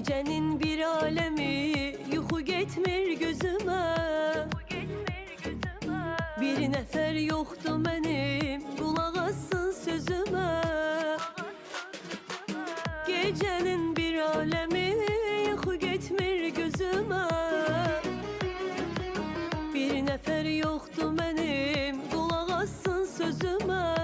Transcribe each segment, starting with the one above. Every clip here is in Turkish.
Gecenin bir alemi yuxu getmir gözüme. Bir nefer yoktu benim, kulak assın sözüme. Gecenin bir alemi yuxu getmir gözüme. Bir nefer yoktu benim, kulak assın sözüme.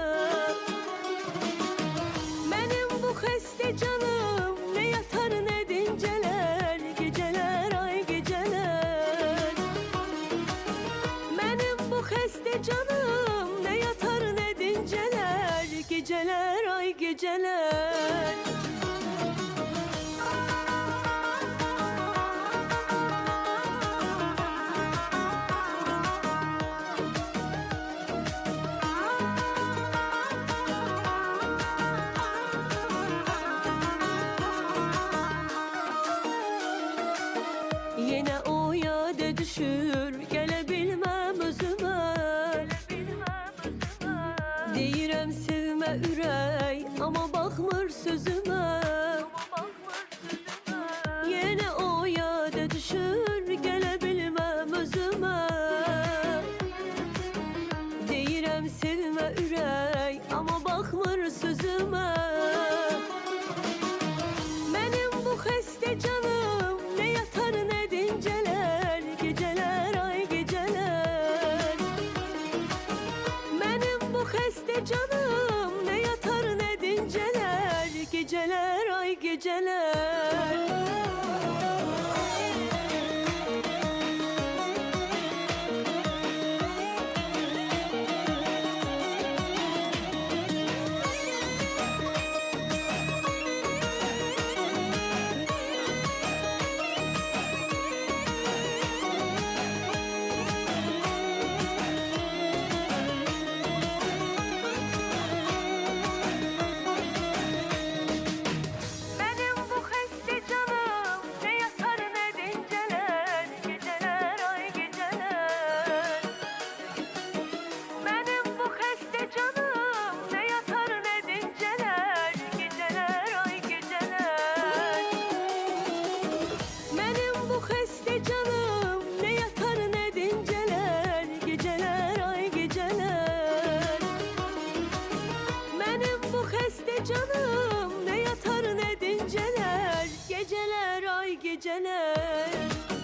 Benim bu xəstə canım ne yatar ne dinceler, geceler ay geceler. Benim bu xəstə canım ne yatar ne dinceler, geceler ay geceler. Yine o yade düşür, gele bilmem özüme. Deyirəm sevmə ürək, ama baxmır sözüme. Yine o yade düşür, gele bilmem özüme. Deyirəm sevmə ürək, ama baxmır sözüme. Benim bu xəstə canım ne yatar ne dinceler, geceler ay geceler. Benim bu xəstə canım ne yatar ne dinceler, geceler ay geceler. Xəstə canım ne yatar ne dinceler, geceler ay geceler. Benim bu xəstə canım ne yatar ne dinceler, geceler ay geceler.